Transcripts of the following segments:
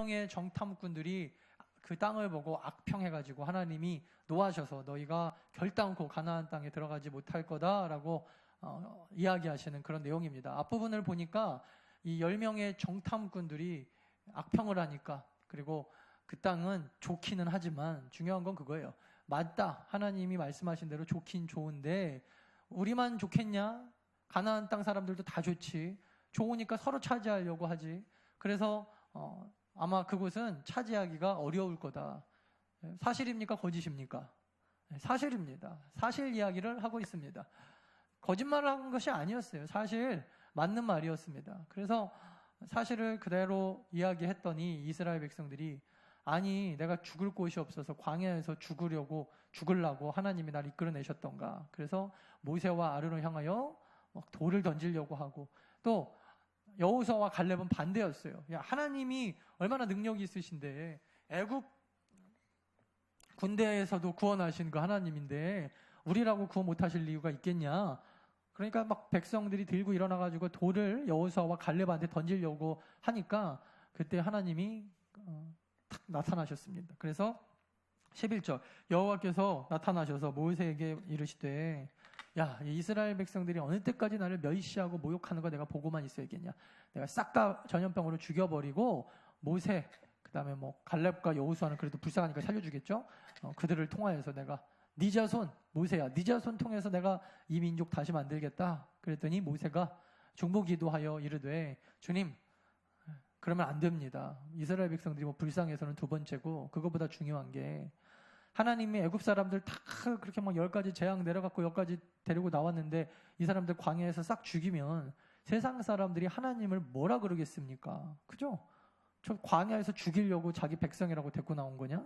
10명의 정탐꾼들이 그 땅을 보고 악평해가지고 하나님이 노하셔서 너희가 결단코 가나안 땅에 들어가지 못할 거다라고 이야기하시는 그런 내용입니다. 앞부분을 보니까 이 10명의 정탐꾼들이 악평을 하니까, 그리고 그 땅은 좋기는 하지만 중요한 건 그거예요. 맞다, 하나님이 말씀하신 대로 좋긴 좋은데 우리만 좋겠냐? 가나안 땅 사람들도 다 좋지, 좋으니까 서로 차지하려고 하지. 그래서 아마 그곳은 차지하기가 어려울 거다. 사실입니까? 거짓입니까? 사실입니다. 사실 이야기를 하고 있습니다. 거짓말을 한 것이 아니었어요. 사실 맞는 말이었습니다. 그래서 사실을 그대로 이야기했더니 이스라엘 백성들이, 아니 내가 죽을 곳이 없어서 광야에서 죽으려고 하나님이 날 이끌어내셨던가. 그래서 모세와 아론을 향하여 돌을 던지려고 하고, 또 여호수아와 갈렙은 반대였어요. 야, 하나님이 얼마나 능력이 있으신데, 애굽 군대에서도 구원하신 그 하나님인데 우리라고 구원 못하실 이유가 있겠냐. 그러니까 막 백성들이 들고 일어나가지고 돌을 여호수아와 갈렙한테 던지려고 하니까 그때 하나님이 탁 나타나셨습니다. 그래서 11절, 여호와께서 나타나셔서 모세에게 이르시되, 야, 이스라엘 백성들이 어느 때까지 나를 멸시하고 모욕하는 거 내가 보고만 있어야겠냐. 내가 싹 다 전염병으로 죽여버리고, 모세, 그 다음에 갈렙과 여호수아는 그래도 불쌍하니까 살려주겠죠. 그들을 통하여서 내가 네 자손, 모세야, 네 자손 통해서 내가 이 민족 다시 만들겠다. 그랬더니 모세가 중보기도하여 이르되, 주님, 그러면 안 됩니다. 이스라엘 백성들이 불쌍해서는 두 번째고, 그거보다 중요한 게 하나님이 애굽 사람들 다 그렇게 10가지 재앙 내려갖고 여기까지 데리고 나왔는데 이 사람들 광야에서 싹 죽이면 세상 사람들이 하나님을 뭐라 그러겠습니까? 그죠? 저 광야에서 죽이려고 자기 백성이라고 데리고 나온 거냐?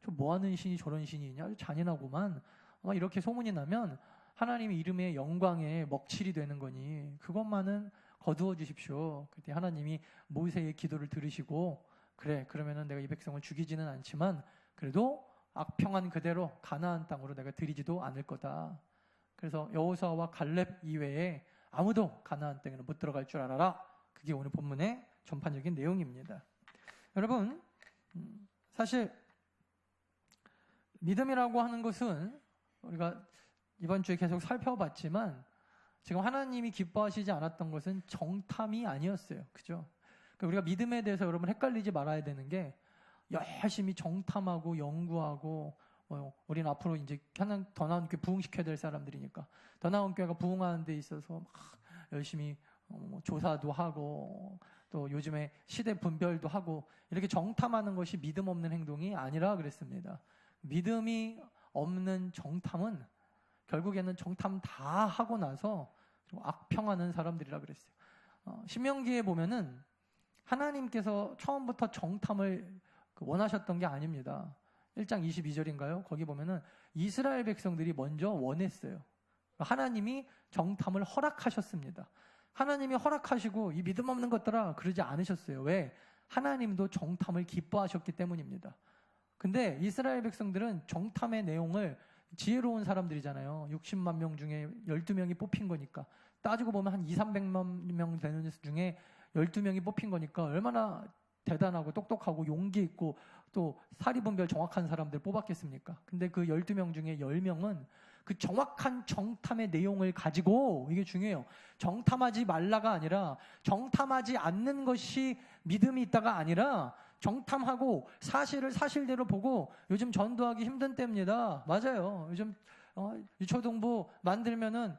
저 뭐하는 신이 저런 신이 있냐? 아주 잔인하구만. 아마 이렇게 소문이 나면 하나님의 이름의 영광에 먹칠이 되는 거니 그것만은 거두어 주십시오. 그때 하나님이 모세의 기도를 들으시고, 그래, 그러면은 내가 이 백성을 죽이지는 않지만 그래도 악평한 그대로 가나안 땅으로 내가 들이지도 않을 거다. 그래서 여호수아와 갈렙 이외에 아무도 가나안 땅에는 못 들어갈 줄 알아라. 그게 오늘 본문의 전반적인 내용입니다. 여러분, 사실 믿음이라고 하는 것은 우리가 이번 주에 계속 살펴봤지만 지금 하나님이 기뻐하시지 않았던 것은 정탐이 아니었어요. 그죠? 그러니까 우리가 믿음에 대해서 여러분 헷갈리지 말아야 되는 게, 열심히 정탐하고 연구하고, 우리는 앞으로 이제 하나 더 나은 교회 부흥시켜야 될 사람들이니까 더 나은 교회가 부흥하는 데 있어서 막 열심히 조사도 하고, 또 요즘에 시대 분별도 하고, 이렇게 정탐하는 것이 믿음 없는 행동이 아니라 그랬습니다. 믿음이 없는 정탐은 결국에는 정탐 다 하고 나서 악평하는 사람들이라 그랬어요. 신명기에 보면은 하나님께서 처음부터 정탐을 원하셨던 게 아닙니다. 1장 22절인가요? 거기 보면은 이스라엘 백성들이 먼저 원했어요. 하나님이 정탐을 허락하셨습니다. 하나님이 허락하시고 이 믿음 없는 것들아 그러지 않으셨어요. 왜? 하나님도 정탐을 기뻐하셨기 때문입니다. 근데 이스라엘 백성들은 정탐의 내용을, 지혜로운 사람들이잖아요. 60만 명 중에 12명이 뽑힌 거니까, 따지고 보면 한 200~300만 명 되는 중에 12명이 뽑힌 거니까 얼마나 대단하고 똑똑하고 용기 있고 또 사리분별 정확한 사람들 뽑았겠습니까? 근데 그 12명 중에 10명은 그 정확한 정탐의 내용을 가지고, 이게 중요해요. 정탐하지 말라가 아니라, 정탐하지 않는 것이 믿음이 있다가 아니라, 정탐하고 사실을 사실대로 보고, 요즘 전도하기 힘든 때입니다. 맞아요. 요즘 유초등부 만들면은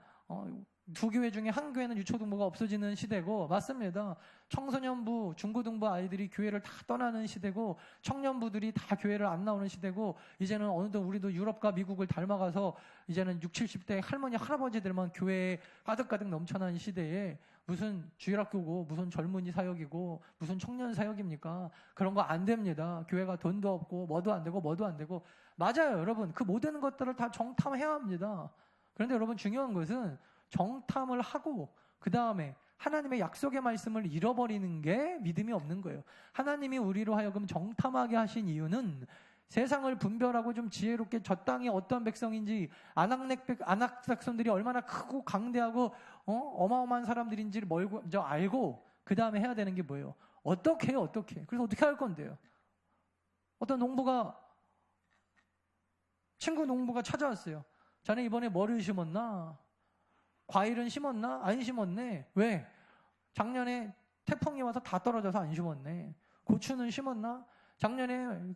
두 교회 중에 한 교회는 유초등부가 없어지는 시대고, 맞습니다. 청소년부, 중고등부 아이들이 교회를 다 떠나는 시대고, 청년부들이 다 교회를 안 나오는 시대고, 이제는 어느덧 우리도 유럽과 미국을 닮아가서 이제는 60, 70대 할머니, 할아버지들만 교회에 가득가득 넘쳐나는 시대에 무슨 주일학교고, 무슨 젊은이 사역이고, 무슨 청년 사역입니까? 그런 거 안 됩니다. 교회가 돈도 없고, 뭐도 안 되고, 뭐도 안 되고. 맞아요, 여러분. 그 모든 것들을 다 정탐해야 합니다. 그런데 여러분, 중요한 것은 정탐을 하고 그 다음에 하나님의 약속의 말씀을 잃어버리는 게 믿음이 없는 거예요. 하나님이 우리로 하여금 정탐하게 하신 이유는 세상을 분별하고 좀 지혜롭게 저 땅이 어떤 백성인지, 아낙 백성들이 얼마나 크고 강대하고 어마어마한 사람들인지를 먼저 알고 그 다음에 해야 되는 게 뭐예요? 어떻게 해요, 어떻게. 그래서 어떻게 할 건데요? 어떤 친구 농부가 찾아왔어요. 자네 이번에 뭐를 심었나? 과일은 심었나? 안 심었네. 왜? 작년에 태풍이 와서 다 떨어져서 안 심었네. 고추는 심었나? 작년에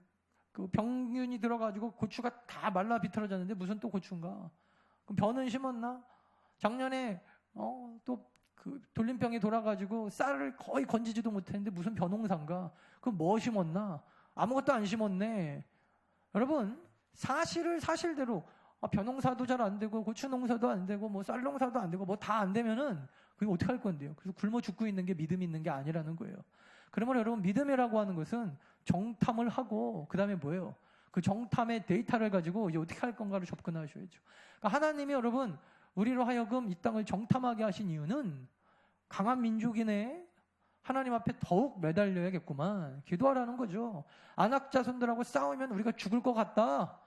그 병균이 들어가지고 고추가 다 말라 비틀어졌는데 무슨 또 고추인가? 그럼 벼는 심었나? 작년에 또 그 돌림병이 돌아가지고 쌀을 거의 건지지도 못했는데 무슨 벼농사인가? 그럼 뭐 심었나? 아무것도 안 심었네. 여러분, 사실을 사실대로 벼농사도 잘 안 되고 고추 농사도 안 되고 뭐 쌀 농사도 안 되고 뭐 다 안 되면은 그게 어떻게 할 건데요? 그래서 굶어 죽고 있는 게 믿음이 있는 게 아니라는 거예요. 그러면 여러분, 믿음이라고 하는 것은 정탐을 하고 그다음에 뭐예요? 그 정탐의 데이터를 가지고 이제 어떻게 할 건가를 접근하셔야죠. 그러니까 하나님이 여러분 우리로 하여금 이 땅을 정탐하게 하신 이유는 강한 민족이네. 하나님 앞에 더욱 매달려야겠구만. 기도하라는 거죠. 안악 자손들하고 싸우면 우리가 죽을 것 같다.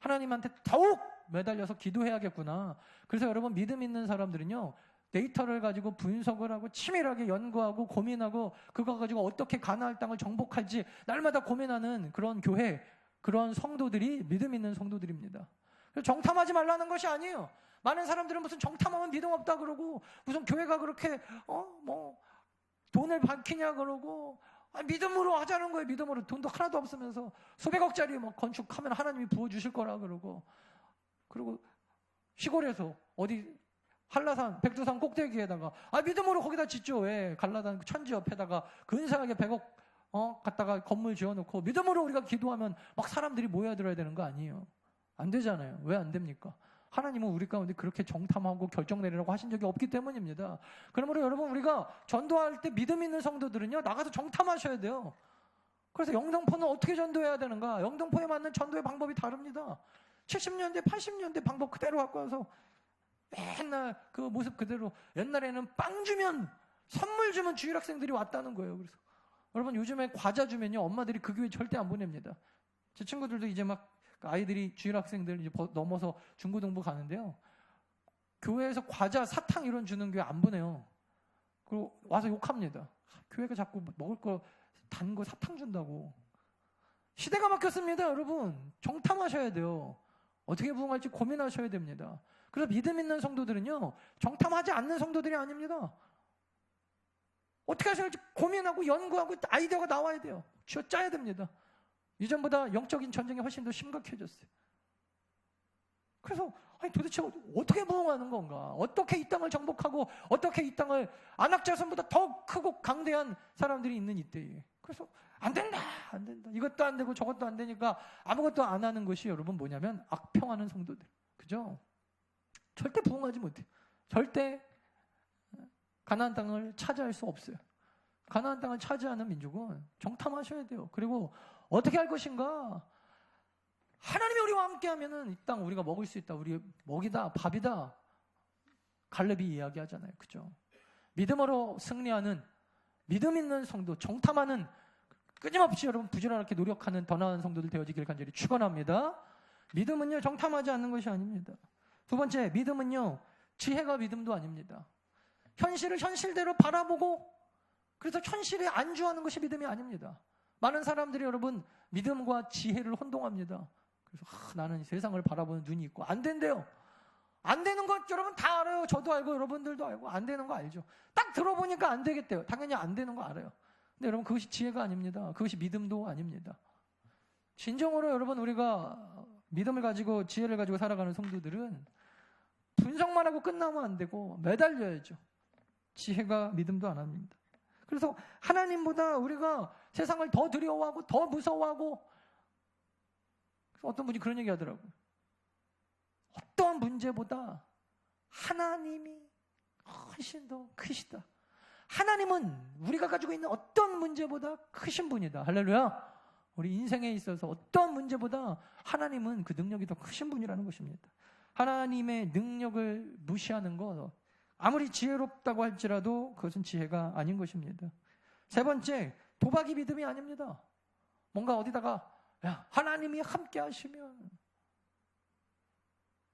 하나님한테 더욱 매달려서 기도해야겠구나. 그래서 여러분 믿음 있는 사람들은요. 데이터를 가지고 분석을 하고 치밀하게 연구하고 고민하고 그거 가지고 어떻게 가나안 땅을 정복할지 날마다 고민하는 그런 교회, 그런 성도들이 믿음 있는 성도들입니다. 정탐하지 말라는 것이 아니에요. 많은 사람들은 무슨 정탐하면 믿음 없다 그러고 무슨 교회가 그렇게 돈을 밝히냐 그러고 믿음으로 하자는 거예요. 믿음으로. 돈도 하나도 없으면서 수백억짜리 뭐 건축하면 하나님이 부어주실 거라 그러고 그리고 시골에서 어디 한라산, 백두산 꼭대기에다가 믿음으로 거기다 짓죠. 왜? 갈라단 천지 옆에다가 근사하게 100억 갖다가 건물 지어놓고 믿음으로 우리가 기도하면 막 사람들이 모여들어야 되는 거 아니에요. 안 되잖아요. 왜 안 됩니까? 하나님은 우리 가운데 그렇게 정탐하고 결정 내리라고 하신 적이 없기 때문입니다. 그러므로 여러분 우리가 전도할 때 믿음 있는 성도들은요 나가서 정탐하셔야 돼요. 그래서 영등포는 어떻게 전도해야 되는가? 영등포에 맞는 전도의 방법이 다릅니다. 70년대, 80년대 방법 그대로 갖고 와서 맨날 그 모습 그대로. 옛날에는 빵 주면 선물 주면 주일 학생들이 왔다는 거예요. 그래서 여러분 요즘에 과자 주면요 엄마들이 그 교회 절대 안 보냅니다. 제 친구들도 이제 막 아이들이 주일 학생들 이제 넘어서 중고등부 가는데요. 교회에서 과자, 사탕 이런 주는 교회 안 보내요. 그리고 와서 욕합니다. 교회가 자꾸 먹을 거 단 거 사탕 준다고. 시대가 바뀌었습니다, 여러분. 정탐하셔야 돼요. 어떻게 부응할지 고민하셔야 됩니다. 그래서 믿음 있는 성도들은요, 정탐하지 않는 성도들이 아닙니다. 어떻게 하셔야 할지 고민하고 연구하고 아이디어가 나와야 돼요. 쥐어짜야 됩니다. 이전보다 영적인 전쟁이 훨씬 더 심각해졌어요. 그래서 도대체 어떻게 부응하는 건가? 어떻게 이 땅을 정복하고 어떻게 이 땅을 안악자손보다 더 크고 강대한 사람들이 있는 이때에. 그래서 안 된다. 이것도 안 되고 저것도 안 되니까 아무것도 안 하는 것이 여러분 뭐냐면 악평하는 성도들. 그죠? 절대 부응하지 못해요. 절대 가나안 땅을 차지할 수 없어요. 가나안 땅을 차지하는 민족은 정탐하셔야 돼요. 그리고 어떻게 할 것인가? 하나님이 우리와 함께하면은 이 땅 우리가 먹을 수 있다. 우리 먹이다, 밥이다. 갈렙이 이야기하잖아요. 그죠? 믿음으로 승리하는 믿음 있는 성도, 정탐하는 끊임없이 여러분 부지런하게 노력하는 더 나은 성도들 되어지길 간절히 축원합니다. 믿음은요 정탐하지 않는 것이 아닙니다. 두 번째, 믿음은요 지혜가 믿음도 아닙니다. 현실을 현실대로 바라보고 그래서 현실에 안주하는 것이 믿음이 아닙니다. 많은 사람들이 여러분 믿음과 지혜를 혼동합니다. 그래서 나는 세상을 바라보는 눈이 있고 안 된대요. 안 되는 것 여러분 다 알아요. 저도 알고 여러분들도 알고 안 되는 거 알죠. 딱 들어보니까 안 되겠대요. 당연히 안 되는 거 알아요. 근데 여러분 그것이 지혜가 아닙니다. 그것이 믿음도 아닙니다. 진정으로 여러분 우리가 믿음을 가지고 지혜를 가지고 살아가는 성도들은 분석만 하고 끝나면 안 되고 매달려야죠. 지혜가 믿음도 안 합니다. 그래서 하나님보다 우리가 세상을 더 두려워하고 더 무서워하고 어떤 분이 그런 얘기 하더라고요. 어떠한 문제보다 하나님이 훨씬 더 크시다. 하나님은 우리가 가지고 있는 어떤 문제보다 크신 분이다. 할렐루야. 우리 인생에 있어서 어떤 문제보다 하나님은 그 능력이 더 크신 분이라는 것입니다. 하나님의 능력을 무시하는 것 아무리 지혜롭다고 할지라도 그것은 지혜가 아닌 것입니다. 세 번째, 도박이 믿음이 아닙니다. 뭔가 어디다가 하나님이 함께 하시면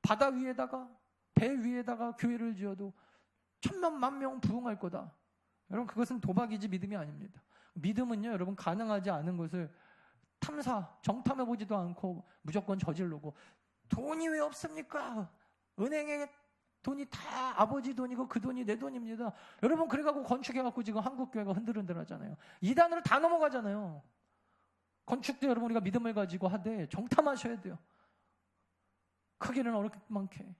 바다 위에다가 배 위에다가 교회를 지어도 천만 만명 부흥할 거다. 여러분, 그것은 도박이지 믿음이 아닙니다. 믿음은요, 여러분, 가능하지 않은 것을 정탐해보지도 않고 무조건 저지르고, 돈이 왜 없습니까? 은행에 돈이 다 아버지 돈이고 그 돈이 내 돈입니다. 여러분, 그래갖고 건축해갖고 지금 한국교회가 흔들흔들 하잖아요. 이단으로 다 넘어가잖아요. 건축도 여러분, 우리가 믿음을 가지고 하되 정탐하셔야 돼요. 크기는 어렵만큼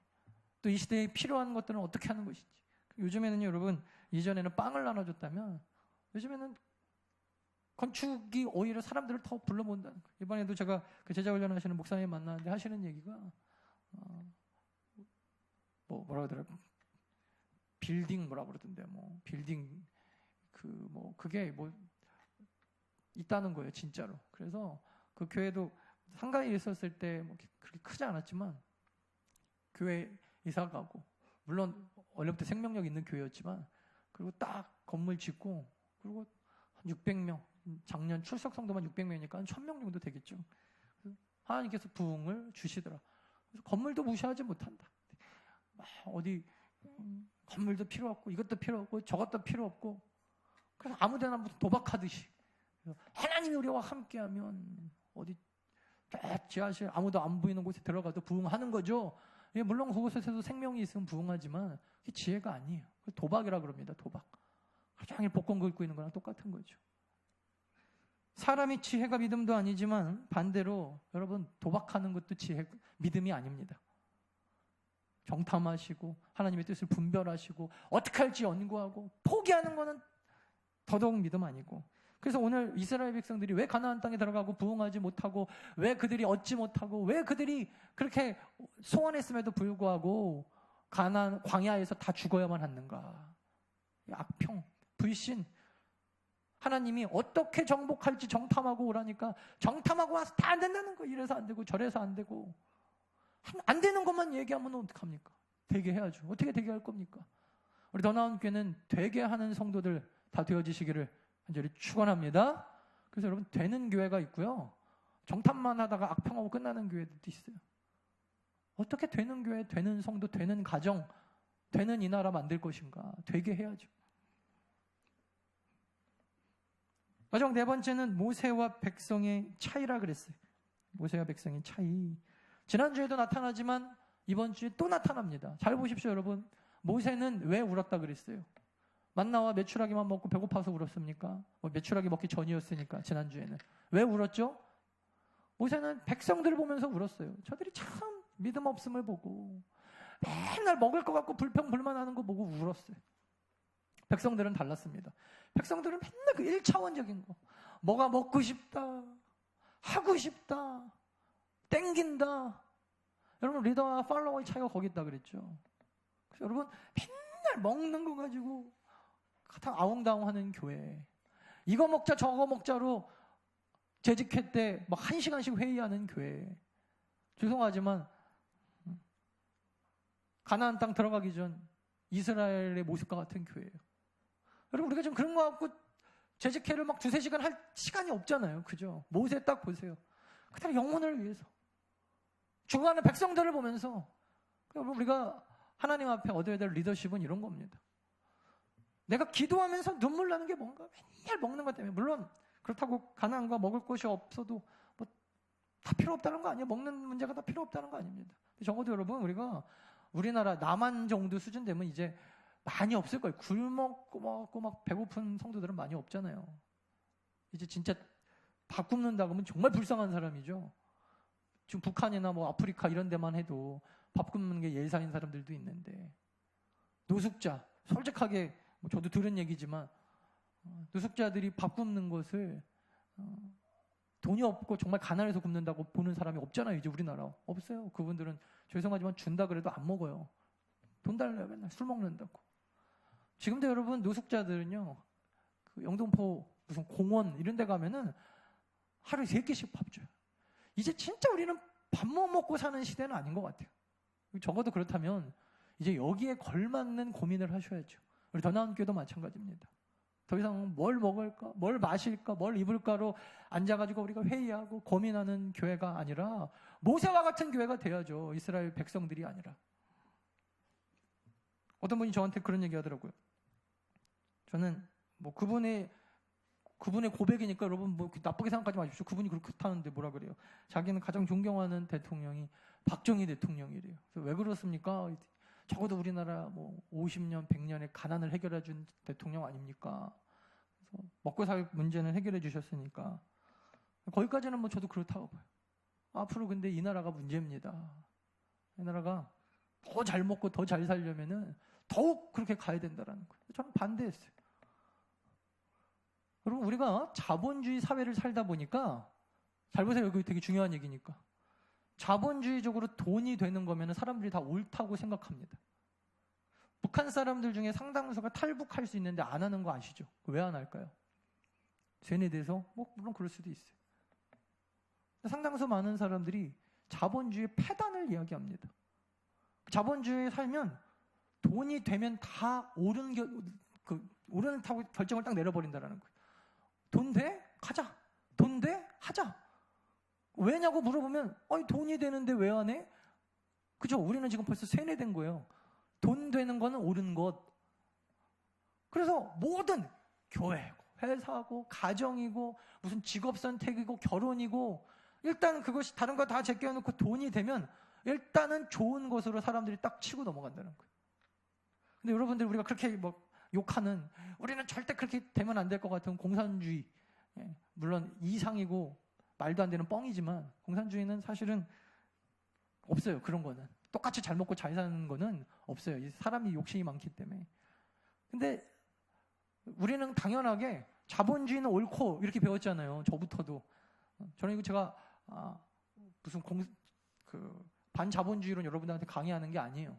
또 이 시대에 필요한 것들은 어떻게 하는 것인지. 요즘에는 여러분, 이전에는 빵을 나눠줬다면 요즘에는 건축이 오히려 사람들을 더 불러본다는 거예요. 이번에도 제가 그 제자훈련 하시는 목사님 만났는데 하시는 얘기가 뭐라 그러더라고요. 빌딩 뭐라 그러던데, 빌딩 그게 있다는 거예요, 진짜로. 그래서 그 교회도 상가에 있었을 때 그렇게 크지 않았지만 교회 이사 가고, 물론 원래부터 생명력 있는 교회였지만, 그리고 딱 건물 짓고, 그리고 한 600명, 작년 출석 성도만 600명이니까 한 1000명 정도 되겠죠. 하나님께서 부흥을 주시더라. 그래서 건물도 무시하지 못한다. 어디 건물도 필요 없고, 이것도 필요 없고, 저것도 필요 없고, 그래서 아무데나 무슨 도박하듯이 하나님이 우리와 함께하면 어디 지하실 아무도 안 보이는 곳에 들어가도 부흥하는 거죠. 물론 그곳에서도 생명이 있으면 부흥하지만 그게 지혜가 아니에요. 도박이라 그럽니다. 도박. 하루 종일 복권 긁고 있는 거랑 똑같은 거죠. 사람이 지혜가 믿음도 아니지만 반대로 여러분, 도박하는 것도 믿음이 아닙니다. 정탐하시고 하나님의 뜻을 분별하시고 어떻게 할지 연구하고 포기하는 거는 더더욱 믿음 아니고. 그래서 오늘 이스라엘 백성들이 왜 가나안 땅에 들어가고 부흥하지 못하고, 왜 그들이 얻지 못하고, 왜 그들이 그렇게 소원했음에도 불구하고 가나안 광야에서 다 죽어야만 하는가? 악평, 불신. 하나님이 어떻게 정복할지 정탐하고 오라니까 정탐하고 와서 다 안 된다는 거. 이래서 안 되고 저래서 안 되고, 안 되는 것만 얘기하면 어떡합니까? 되게 해야죠. 어떻게 되게 할 겁니까? 우리 더 나은 교회는 되게 하는 성도들 다 되어지시기를 간절히 축원합니다. 그래서 여러분, 되는 교회가 있고요, 정탐만 하다가 악평하고 끝나는 교회들도 있어요. 어떻게 되는 교회, 되는 성도, 되는 가정, 되는 이 나라 만들 것인가? 되게 해야죠. 마지막 네 번째는 모세와 백성의 차이라 그랬어요. 모세와 백성의 차이. 지난주에도 나타나지만 이번 주에 또 나타납니다. 잘 보십시오, 여러분. 모세는 왜 울었다 그랬어요? 만나와 메추라기만 먹고 배고파서 울었습니까? 메추라기 먹기 전이었으니까. 지난주에는 왜 울었죠? 모세는 백성들을 보면서 울었어요. 저들이 참 믿음 없음을 보고 맨날 먹을 것 같고 불평불만하는 거 보고 울었어요. 백성들은 달랐습니다. 백성들은 맨날 그 1차원적인 거, 뭐가 먹고 싶다, 하고 싶다, 땡긴다. 여러분, 리더와 팔로워의 차이가 거기 있다 그랬죠. 그래서 여러분, 맨날 먹는 거 가지고 다 아웅다웅하는 교회, 이거 먹자 저거 먹자로 재직회 때 막 1시간씩 회의하는 교회. 죄송하지만 가나안 땅 들어가기 전 이스라엘의 모습과 같은 교회예요. 여러분, 우리가 좀 그런 거 갖고 재직회를 막 2-3시간 할 시간이 없잖아요. 그죠? 모세 딱 보세요. 그다음 영혼을 위해서 죽어가는 백성들을 보면서. 여러분, 우리가 하나님 앞에 얻어야 될 리더십은 이런 겁니다. 내가 기도하면서 눈물 나는 게 뭔가? 맨날 먹는 것 때문에. 물론 그렇다고 가나안과 먹을 것이 없어도 다 필요 없다는 거 아니에요. 먹는 문제가 다 필요 없다는 거 아닙니다. 적어도 여러분, 우리가 우리나라 남한 정도 수준 되면 이제 많이 없을 거예요. 굶먹고 막 배고픈 성도들은 많이 없잖아요. 이제 진짜 밥 굶는다고 하면 정말 불쌍한 사람이죠. 지금 북한이나 아프리카 이런 데만 해도 밥 굶는 게 예사인 사람들도 있는데, 노숙자, 솔직하게 저도 들은 얘기지만 노숙자들이 밥 굶는 것을 돈이 없고 정말 가난해서 굶는다고 보는 사람이 없잖아요. 이제 우리나라 없어요. 그분들은 죄송하지만 준다 그래도 안 먹어요. 돈 달래요. 맨날 술 먹는다고. 지금도 여러분, 노숙자들은요, 그 영등포 무슨 공원 이런 데 가면은 하루에 3끼씩 밥 줘요. 이제 진짜 우리는 밥 못 먹고 사는 시대는 아닌 것 같아요. 적어도 그렇다면 이제 여기에 걸맞는 고민을 하셔야죠. 우리 더 나은 교회도 마찬가지입니다. 더 이상 뭘 먹을까, 뭘 마실까, 뭘 입을까로 앉아가지고 우리가 회의하고 고민하는 교회가 아니라 모세와 같은 교회가 돼야죠. 이스라엘 백성들이 아니라. 어떤 분이 저한테 그런 얘기 하더라고요. 저는 뭐 그분의 고백이니까 여러분 뭐 나쁘게 생각하지 마십시오. 그분이 그렇다는데 뭐라 그래요? 자기는 가장 존경하는 대통령이 박정희 대통령이래요. 그래서 왜 그렇습니까? 적어도 우리나라 뭐 50년, 100년의 가난을 해결해 준 대통령 아닙니까? 그래서 먹고 살 문제는 해결해 주셨으니까. 거기까지는 뭐 저도 그렇다고 봐요. 앞으로 근데 이 나라가 문제입니다. 이 나라가 더 잘 먹고 더 잘 살려면은 더욱 그렇게 가야 된다라는 거예요. 저는 반대했어요. 여러분, 우리가 자본주의 사회를 살다 보니까, 잘 보세요. 여기 되게 중요한 얘기니까. 자본주의적으로 돈이 되는 거면 사람들이 다 옳다고 생각합니다. 북한 사람들 중에 상당수가 탈북할 수 있는데 안 하는 거 아시죠? 왜 안 할까요? 세뇌돼서? 뭐 물론 그럴 수도 있어요. 상당수 많은 사람들이 자본주의 폐단을 이야기합니다. 자본주의에 살면 돈이 되면 다 옳은 결정을 딱 내려버린다는 거예요. 돈 돼? 가자. 돈 돼? 하자. 왜냐고 물어보면 돈이 되는데 왜 안 해? 그죠? 우리는 지금 벌써 세뇌된 거예요. 돈 되는 거는 옳은 것. 그래서 모든 교회고 회사고 가정이고 무슨 직업 선택이고 결혼이고 일단 그것이 다른 거 다 제껴놓고 돈이 되면 일단은 좋은 것으로 사람들이 딱 치고 넘어간다는 거예요. 근데 여러분들 우리가 그렇게 뭐 욕하는 우리는 절대 그렇게 되면 안 될 것 같은 공산주의, 물론 이상이고 말도 안 되는 뻥이지만 공산주의는 사실은 없어요. 그런 거는 똑같이 잘 먹고 잘 사는 거는 없어요. 사람이 욕심이 많기 때문에. 근데 우리는 당연하게 자본주의는 옳고 이렇게 배웠잖아요. 저부터도. 저는 이거 제가 무슨 반자본주의론 여러분들한테 강의하는 게 아니에요.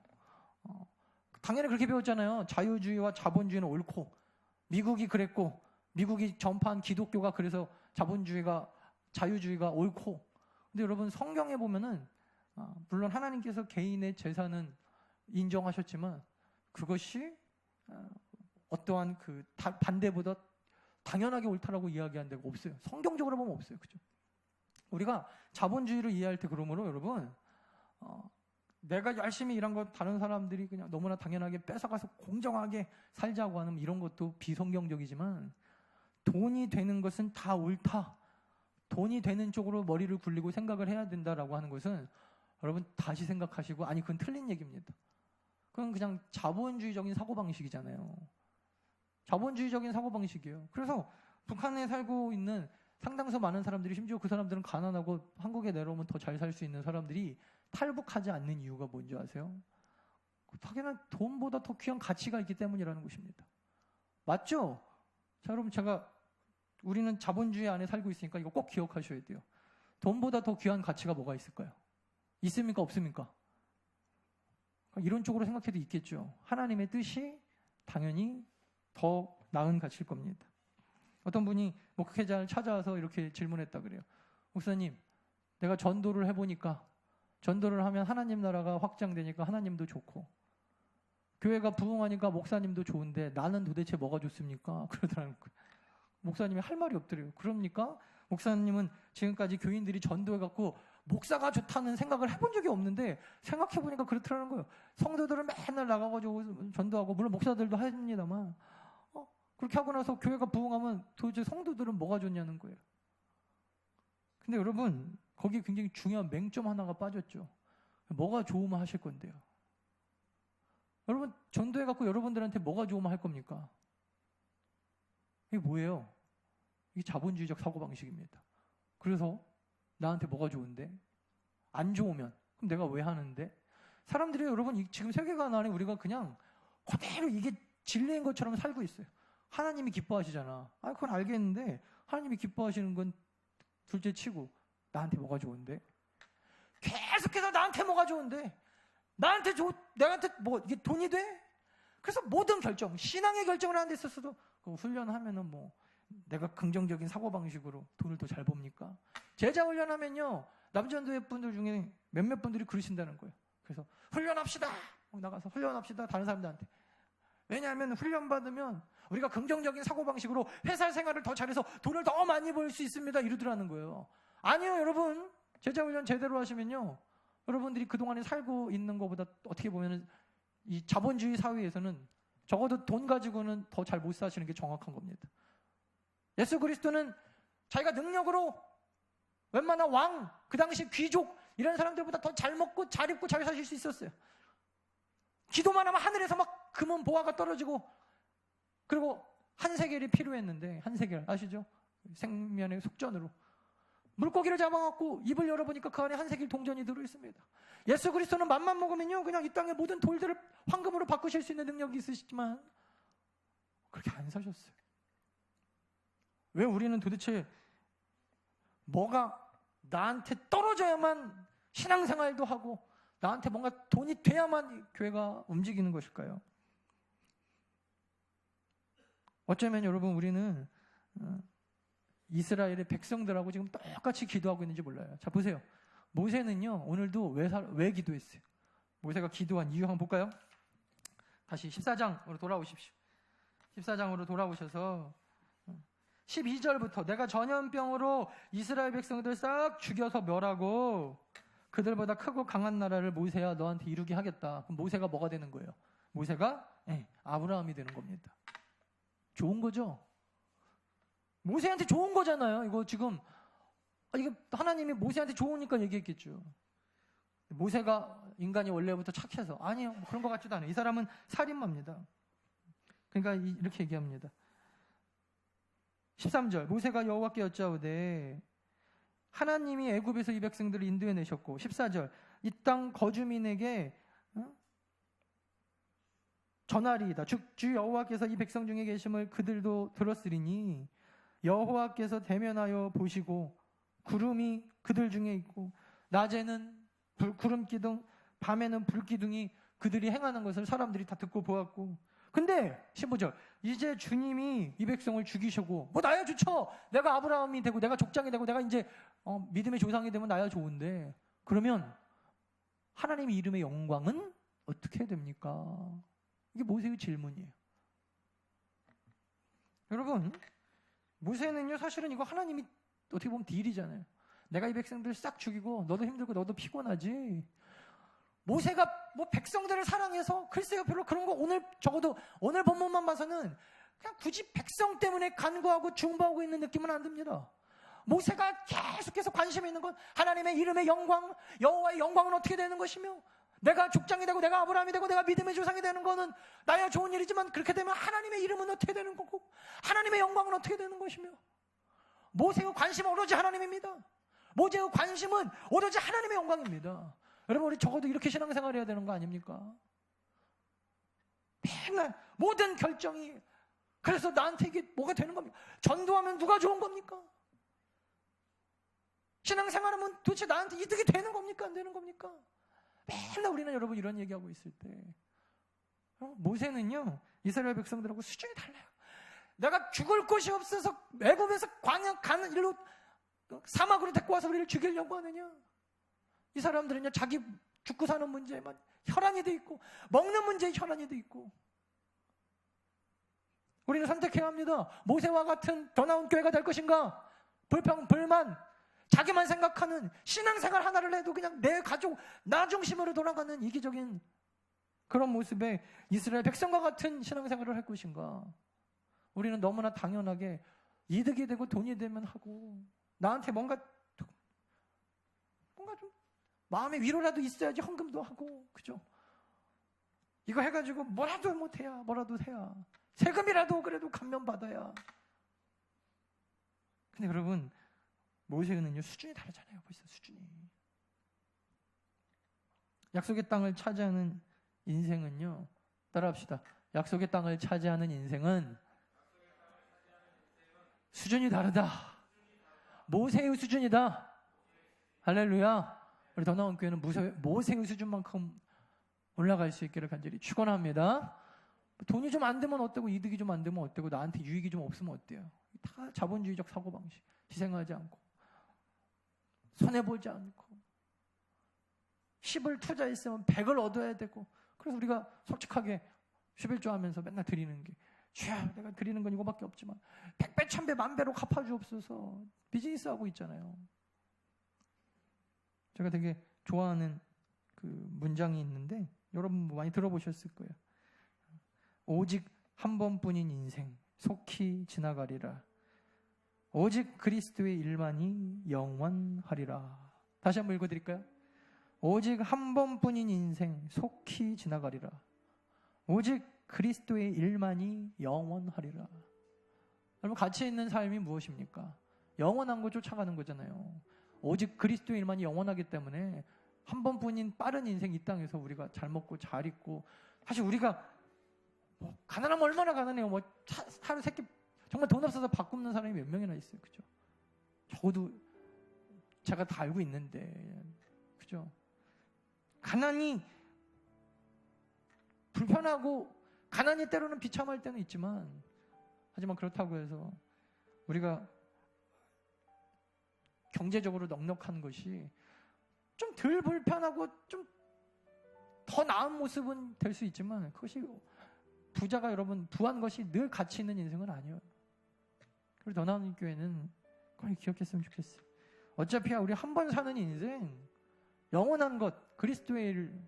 당연히 그렇게 배웠잖아요. 자유주의와 자본주의는 옳고 미국이 그랬고 미국이 전파한 기독교가 그래서 자유주의가 옳고. 근데 여러분 성경에 보면은 물론 하나님께서 개인의 재산은 인정하셨지만 그것이 어떠한 반대보다 당연하게 옳다라고 이야기한 데가 없어요. 성경적으로 보면 없어요. 그죠? 우리가 자본주의를 이해할 때 그러므로 여러분 내가 열심히 일한 거 다른 사람들이 그냥 너무나 당연하게 뺏어가서 공정하게 살자고 하는 이런 것도 비성경적이지만 돈이 되는 것은 다 옳다. 돈이 되는 쪽으로 머리를 굴리고 생각을 해야 된다라고 하는 것은 여러분 다시 생각하시고 아니 그건 틀린 얘기입니다. 그건 그냥 자본주의적인 사고방식이잖아요. 자본주의적인 사고방식이에요. 그래서 북한에 살고 있는 상당수 많은 사람들이 심지어 그 사람들은 가난하고 한국에 내려오면 더 잘 살 수 있는 사람들이 탈북하지 않는 이유가 뭔지 아세요? 당연한 돈보다 더 귀한 가치가 있기 때문이라는 것입니다. 맞죠? 자, 여러분 우리는 자본주의 안에 살고 있으니까 이거 꼭 기억하셔야 돼요. 돈보다 더 귀한 가치가 뭐가 있을까요? 있습니까? 없습니까? 이런 쪽으로 생각해도 있겠죠. 하나님의 뜻이 당연히 더 나은 가치일 겁니다. 어떤 분이 목회자를 찾아와서 이렇게 질문했다 그래요. 목사님, 내가 전도를 해보니까 전도를 하면 하나님 나라가 확장되니까 하나님도 좋고 교회가 부흥하니까 목사님도 좋은데 나는 도대체 뭐가 좋습니까? 그러더라는 거예요. 목사님이 할 말이 없더래요. 그럽니까? 목사님은 지금까지 교인들이 전도해갖고 목사가 좋다는 생각을 해본 적이 없는데 생각해보니까 그렇더라는 거예요. 성도들은 맨날 나가가지고 전도하고 물론 목사들도 합니다만 그렇게 하고 나서 교회가 부흥하면 도대체 성도들은 뭐가 좋냐는 거예요. 근데 여러분 거기 굉장히 중요한 맹점 하나가 빠졌죠. 뭐가 좋으면 하실 건데요. 여러분 전도해갖고 여러분들한테 뭐가 좋으면 할 겁니까? 이게 뭐예요? 이게 자본주의적 사고방식입니다. 그래서 나한테 뭐가 좋은데? 안 좋으면 그럼 내가 왜 하는데? 사람들이 여러분 지금 세계관 안에 우리가 그냥 그대로 이게 진리인 것처럼 살고 있어요. 하나님이 기뻐하시잖아. 그건 알겠는데 하나님이 기뻐하시는 건 둘째 치고 나한테 뭐가 좋은데? 계속해서 나한테 뭐가 좋은데? 나한테 뭐 이게 돈이 돼? 그래서 모든 결정, 신앙의 결정을 하는 데 있어서도 훈련하면은 뭐 내가 긍정적인 사고방식으로 돈을 더 잘 법니까? 제자 훈련하면요 남전도회 분들 중에 몇몇 분들이 그러신다는 거예요. 그래서 훈련합시다. 나가서 훈련합시다. 다른 사람들한테. 왜냐하면 훈련받으면 우리가 긍정적인 사고방식으로 회사 생활을 더 잘해서 돈을 더 많이 벌 수 있습니다. 이러더라는 거예요. 아니요 여러분. 제자 훈련 제대로 하시면요 여러분들이 그동안에 살고 있는 것보다 어떻게 보면 이 자본주의 사회에서는 적어도 돈 가지고는 더 잘 못 사시는 게 정확한 겁니다. 예수 그리스도는 자기가 능력으로 웬만한 왕, 그 당시 귀족 이런 사람들보다 더 잘 먹고 잘 입고 잘 사실 수 있었어요. 기도만 하면 하늘에서 막 금은 보화가 떨어지고, 그리고 한 세겔이 필요했는데, 한 세겔 아시죠? 생면의 속전으로 물고기를 잡아갖고 입을 열어보니까 그 안에 한 세겔 동전이 들어있습니다. 예수 그리스도는 맘만 먹으면요 그냥 이 땅의 모든 돌들을 황금으로 바꾸실 수 있는 능력이 있으시지만 그렇게 안 사셨어요. 왜 우리는 도대체 뭐가 나한테 떨어져야만 신앙생활도 하고 나한테 뭔가 돈이 돼야만 교회가 움직이는 것일까요? 어쩌면 여러분 우리는 이스라엘의 백성들하고 지금 똑같이 기도하고 있는지 몰라요. 자, 보세요. 모세는요 오늘도 왜 기도했어요? 모세가 기도한 이유 한번 볼까요? 다시 14장으로 돌아오십시오. 14장으로 돌아오셔서 12절부터 내가 전염병으로 이스라엘 백성들 싹 죽여서 멸하고 그들보다 크고 강한 나라를 모세야 너한테 이루게 하겠다. 그럼 모세가 뭐가 되는 거예요? 모세가 아브라함이 되는 겁니다. 좋은 거죠? 모세한테 좋은 거잖아요. 이거 지금 이거 하나님이 모세한테 좋으니까 얘기했겠죠. 모세가 인간이 원래부터 착해서 아니요 그런 것 같지도 않아요. 이 사람은 살인마입니다. 그러니까 이렇게 얘기합니다. 13절 모세가 여호와께 여짜오되 하나님이 애굽에서 이 백성들을 인도해 내셨고 14절 이 땅 거주민에게 전하리이다. 주 여호와께서 이 백성 중에 계심을 그들도 들었으리니 여호와께서 대면하여 보시고 구름이 그들 중에 있고 낮에는 구름 기둥 밤에는 불 기둥이 그들이 행하는 것을 사람들이 다 듣고 보았고 근데 15절 이제 주님이 이 백성을 죽이시고 뭐 나야 좋죠. 내가 아브라함이 되고 내가 족장이 되고 내가 이제 믿음의 조상이 되면 나야 좋은데 그러면 하나님의 이름의 영광은 어떻게 됩니까? 이게 모세의 질문이에요. 여러분 모세는요 사실은 이거 하나님이 어떻게 보면 딜이잖아요. 내가 이 백성들 싹 죽이고 너도 힘들고 너도 피곤하지. 모세가 뭐 백성들을 사랑해서 글쎄요 별로 그런 거 적어도 오늘 본문만 봐서는 그냥 굳이 백성 때문에 간구하고 중보하고 있는 느낌은 안 듭니다. 모세가 계속해서 관심이 있는 건 하나님의 이름의 영광, 여호와의 영광은 어떻게 되는 것이며 내가 족장이 되고 내가 아브라함이 되고 내가 믿음의 조상이 되는 거는 나야 좋은 일이지만 그렇게 되면 하나님의 이름은 어떻게 되는 거고 하나님의 영광은 어떻게 되는 것이며 모세의 관심은 오로지 하나님입니다. 모세의 관심은 오로지 하나님의 영광입니다. 여러분 우리 적어도 이렇게 신앙생활 해야 되는 거 아닙니까? 맨날 모든 결정이 그래서 나한테 이게 뭐가 되는 겁니까? 전도하면 누가 좋은 겁니까? 신앙생활하면 도대체 나한테 이득이 되는 겁니까? 안 되는 겁니까? 맨날 우리는 여러분 이런 얘기하고 있을 때 모세는요 이스라엘 백성들하고 수준이 달라요. 내가 죽을 곳이 없어서 애굽에서 광야 가는 일로 사막으로 데리고 와서 우리를 죽이려고 하느냐? 이 사람들은요 자기 죽고 사는 문제에만 혈안이 돼 있고 먹는 문제에 혈안이 돼 있고 우리는 선택해야 합니다. 모세와 같은 더 나은 교회가 될 것인가? 불평, 불만 자기만 생각하는 신앙생활 하나를 해도 그냥 내 가족, 나 중심으로 돌아가는 이기적인 그런 모습의 이스라엘 백성과 같은 신앙생활을 할 것인가? 우리는 너무나 당연하게 이득이 되고 돈이 되면 하고 나한테 뭔가 좀 마음의 위로라도 있어야지 헌금도 하고 그죠? 이거 해가지고 뭐라도 못해야 뭐라도 해야 세금이라도 그래도 감면받아야. 근데 여러분 모세는요 수준이 다르잖아요. 벌써 수준이. 약속의 땅을 차지하는 인생은요 따라합시다. 약속의 땅을 차지하는 인생은 수준이 다르다. 모세의 수준이다. 할렐루야. 우리 더 나은 교회는 모세의 수준만큼 올라갈 수 있기를 간절히 축원합니다. 돈이 좀 안 되면 어때고 이득이 좀 안 되면 어때고 나한테 유익이 좀 없으면 어때요? 다 자본주의적 사고방식. 희생하지 않고 손해보지 않고 10을 투자했으면 100을 얻어야 되고 그래서 우리가 솔직하게 11조 하면서 맨날 드리는 게 주야 내가 드리는 건 이거밖에 없지만 100배, 1000배, 만배로 갚아주옵소서 비즈니스하고 있잖아요. 제가 되게 좋아하는 그 문장이 있는데 여러분 많이 들어보셨을 거예요. 오직 한 번뿐인 인생 속히 지나가리라. 오직 그리스도의 일만이 영원하리라. 다시 한번 읽어드릴까요? 오직 한 번뿐인 인생 속히 지나가리라. 오직 그리스도의 일만이 영원하리라. 여러분, 가치 있는 삶이 무엇입니까? 영원한 거 쫓아가는 거잖아요. 오직 그리스도의 일만이 영원하기 때문에 한 번뿐인 빠른 인생 이 땅에서 우리가 잘 먹고 잘 입고, 사실 우리가 가난하면 얼마나 가난해요. 하루 세끼 정말 돈 없어서 밥 굶는 사람이 몇 명이나 있어요. 그죠? 적어도 제가 다 알고 있는데, 그죠? 가난이 불편하고 가난이 때로는 비참할 때는 있지만, 하지만 그렇다고 해서 우리가 경제적으로 넉넉한 것이 좀 덜 불편하고 좀 더 나은 모습은 될 수 있지만, 그것이 부자가 여러분 부한 것이 늘 가치 있는 인생은 아니에요. 그래서 더 나은 교회는 그걸 기억했으면 좋겠어요. 어차피 우리 한 번 사는 인생, 영원한 것 그리스도의 일을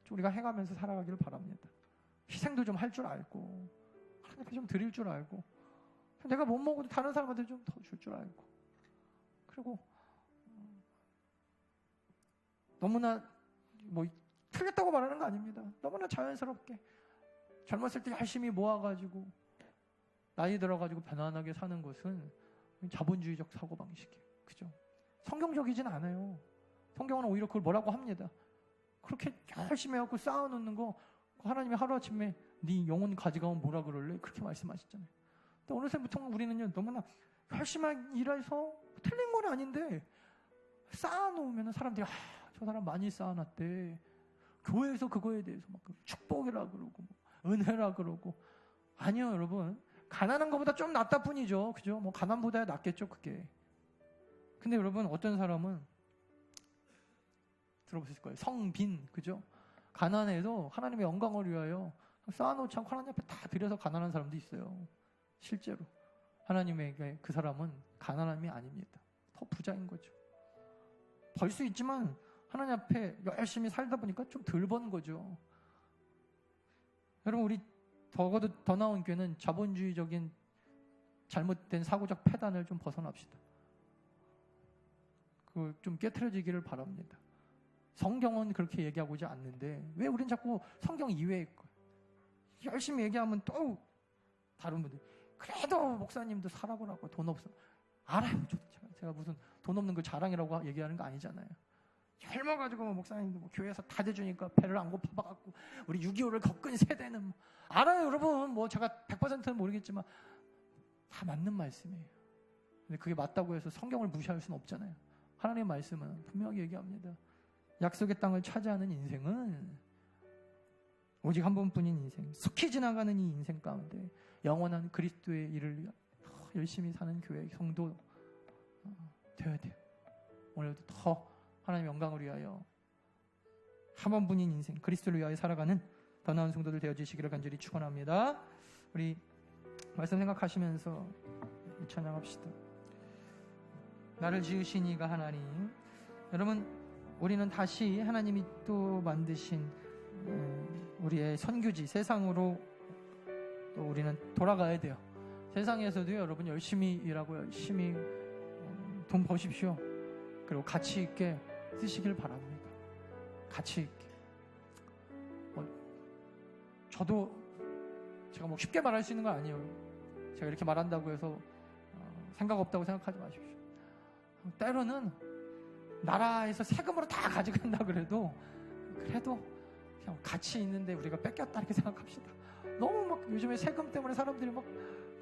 우리가 해가면서 살아가기를 바랍니다. 희생도 좀 할 줄 알고, 하나님께 좀 드릴 줄 알고, 내가 못 먹어도 다른 사람한테 좀 더 줄 줄 알고, 그리고 너무나 틀렸다고 말하는 거 아닙니다. 너무나 자연스럽게 젊었을 때 열심히 모아가지고 나이 들어가지고 편안하게 사는 것은 자본주의적 사고방식이에요. 그죠? 성경적이진 않아요. 성경은 오히려 그걸 뭐라고 합니다. 그렇게 열심히 해갖고 쌓아놓는 거 하나님이 하루아침에 네 영혼 가져가면 뭐라 그럴래? 그렇게 말씀하셨잖아요. 근데 어느새부터 우리는요, 너무나 열심히 일해서 틀린 건 아닌데 쌓아놓으면 사람들이 저 사람 많이 쌓아놨대. 교회에서 그거에 대해서 막 축복이라 그러고 은혜라 그러고. 아니요, 여러분. 가난한 것보다 좀 낫다 뿐이죠. 그죠? 가난보다 낫겠죠, 그게. 근데 여러분, 어떤 사람은 들어보실 거예요. 성빈, 그죠? 가난해도 하나님의 영광을 위하여 쌓아놓지 않고 하나님 앞에 다 드려서 가난한 사람도 있어요. 실제로. 하나님에게 그 사람은 가난함이 아닙니다. 더 부자인 거죠. 벌 수 있지만 하나님 앞에 열심히 살다 보니까 좀 덜 번 거죠. 여러분, 우리 적어도 더 나은 교회는 자본주의적인 잘못된 사고적 패단을 좀 벗어납시다. 그 좀 깨트려지기를 바랍니다. 성경은 그렇게 얘기하고자 않는데 왜 우린 자꾸 성경 이외의 거 열심히 얘기하면 또 다른 분들 그래도 목사님도 살아보라고 돈 없어. 알아요. 제가 무슨 돈 없는 걸 자랑이라고 얘기하는 거 아니잖아요. 혈먹어가지고 목사님도 교회에서 다 대주니까 배를 안 고파갖고 우리 6.25를 겪은 세대는 알아요, 여러분. 제가 100%는 모르겠지만 다 맞는 말씀이에요. 근데 그게 맞다고 해서 성경을 무시할 수는 없잖아요. 하나님의 말씀은 분명히 얘기합니다. 약속의 땅을 차지하는 인생은 오직 한 번뿐인 인생, 속히 지나가는 이 인생 가운데 영원한 그리스도의 일을 열심히 사는 교회 성도 되어야 돼요. 오늘도 더 하나님의 영광을 위하여 한 번뿐인 인생 그리스도를 위하여 살아가는 더 나은 성도들 되어주시기를 간절히 축원합니다. 우리 말씀 생각하시면서 찬양합시다. 나를 지으신 이가 하나님. 여러분, 우리는 다시 하나님이 또 만드신 우리의 선교지 세상으로 또 우리는 돌아가야 돼요. 세상에서도 여러분 열심히 일하고 열심히 돈 버십시오. 그리고 가치 있게 쓰시길 바랍니다. 가치 있게. 저도 제가 쉽게 말할 수 있는 건 아니에요. 제가 이렇게 말한다고 해서 생각 없다고 생각하지 마십시오. 때로는 나라에서 세금으로 다 가져간다 그래도 그냥 가치 있는데 우리가 뺏겼다 이렇게 생각합시다. 너무 요즘에 세금 때문에 사람들이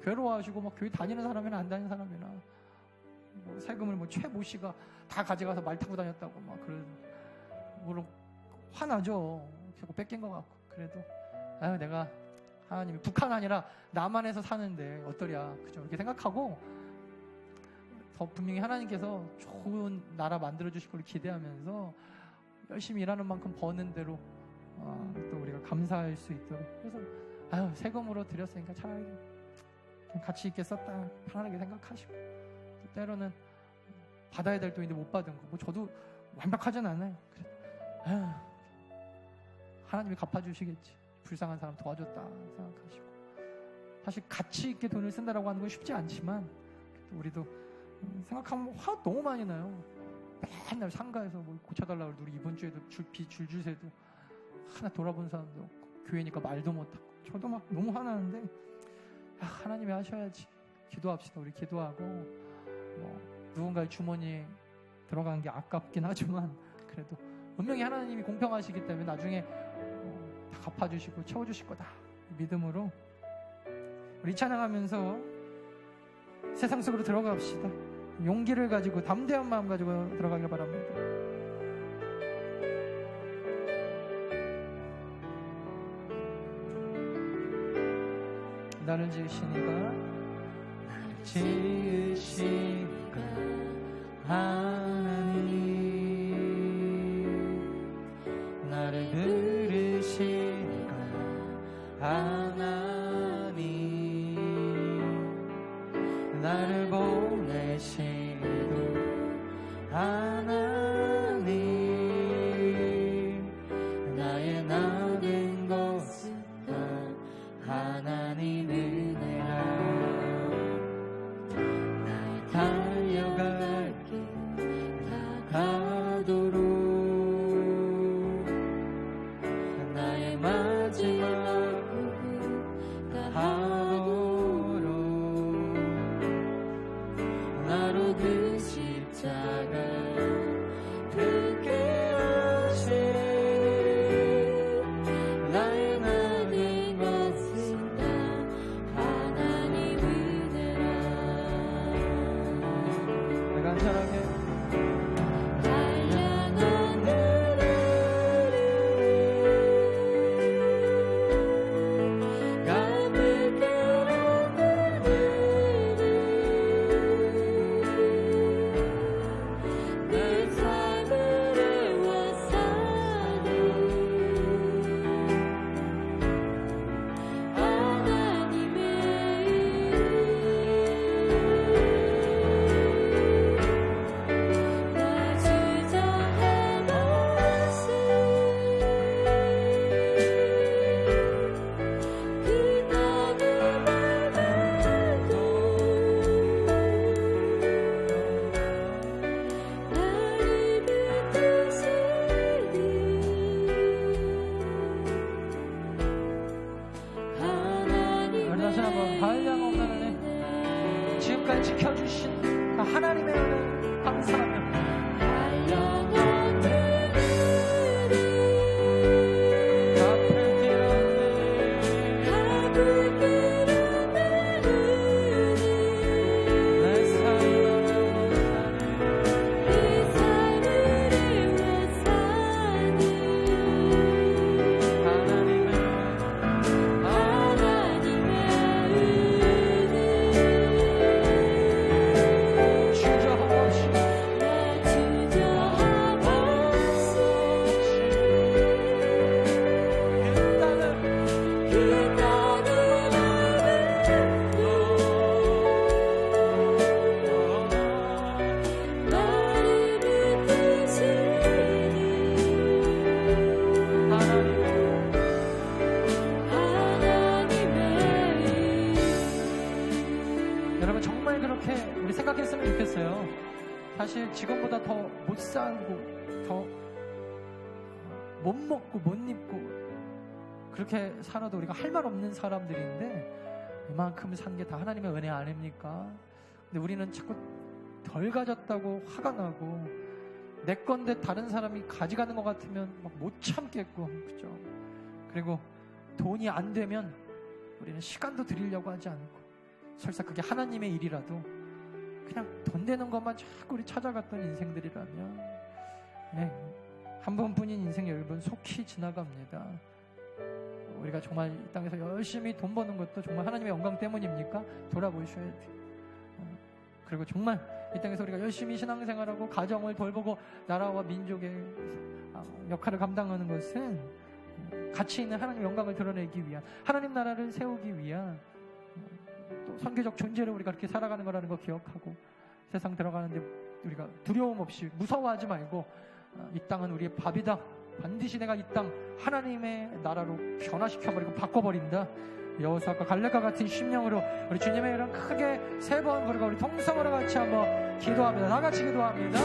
괴로워하시고 교회 다니는 사람이나 안 다니는 사람이나 세금을 최모 씨가 다 가져가서 말 타고 다녔다고 물론 화나죠. 자꾸 뺏긴 것 같고. 그래도 내가 하나님이 북한 아니라 남한에서 사는데 어떠랴, 그죠? 이렇게 생각하고 더 분명히 하나님께서 좋은 나라 만들어 주실 걸 기대하면서 열심히 일하는 만큼 버는 대로 또 우리가 감사할 수 있도록. 그래서 세금으로 드렸으니까 차라리 가치 있게 썼다 편안하게 생각하시고, 또 때로는 받아야 될 돈인데 못 받은 거 저도 완벽하진 않아요. 하나님이 갚아주시겠지. 불쌍한 사람 도와줬다 생각하시고, 사실 가치 있게 돈을 쓴다라고 하는 건 쉽지 않지만 우리도 생각하면 화 너무 많이 나요. 맨날 상가에서 뭐 고쳐달라고 우리 이번 주에도 줄주세도 하나 돌아본 사람도 없고, 교회니까 말도 못하고, 저도 막 너무 화나는데 하나님이 하셔야지. 기도합시다. 우리 기도하고, 뭐 누군가의 주머니에 들어간 게 아깝긴 하지만 그래도 분명히 하나님이 공평하시기 때문에 나중에 다 갚아주시고 채워주실 거다 믿음으로 우리 찬양하면서 세상 속으로 들어갑시다. 용기를 가지고 담대한 마음 가지고 들어가길 바랍니다. 나를 지으시니가 하나님, 나를 들으시니가 하나님, 나를 보내시도 하나님, 나의 남은 것은 다 하나님 은혜라. 나의 달려갈 길 다가도록 나의 마지막 부분 다하도록 나로 그 십자가 듣게 하시니 나의 나는 것은 다 하나님 은혜라. 내가 안전하게 지금까지 지켜주신 그 하나님의 은혜 감사합니다. 생각했으면 좋겠어요. 사실 지금보다 더 못 살고 더 못 먹고 못 입고 그렇게 살아도 우리가 할 말 없는 사람들인데 이만큼 산 게 다 하나님의 은혜 아닙니까? 근데 우리는 자꾸 덜 가졌다고 화가 나고 내 건데 다른 사람이 가져가는 것 같으면 막 못 참겠고, 그죠? 그리고 돈이 안 되면 우리는 시간도 드리려고 하지 않고, 설사 그게 하나님의 일이라도 그냥 돈 되는 것만 자꾸 우리 찾아갔던 인생들이라면, 네, 한 번뿐인 인생 여러분 속히 지나갑니다. 우리가 정말 이 땅에서 열심히 돈 버는 것도 정말 하나님의 영광 때문입니까? 돌아보셔야 돼요. 그리고 정말 이 땅에서 우리가 열심히 신앙생활하고 가정을 돌보고 나라와 민족의 역할을 감당하는 것은 가치 있는 하나님의 영광을 드러내기 위한, 하나님 나라를 세우기 위한 또 선교적 존재로 우리가 그렇게 살아가는 거라는 거 기억하고, 세상 들어가는데 우리가 두려움 없이 무서워하지 말고 이 땅은 우리의 밥이다, 반드시 내가 이 땅 하나님의 나라로 변화시켜버리고 바꿔버린다. 여호사과 갈렙과 같은 심령으로 우리 주님의 이름 크게 3번 부르고 우리 통성으로 같이 한번 기도합니다. 다 같이 기도합니다.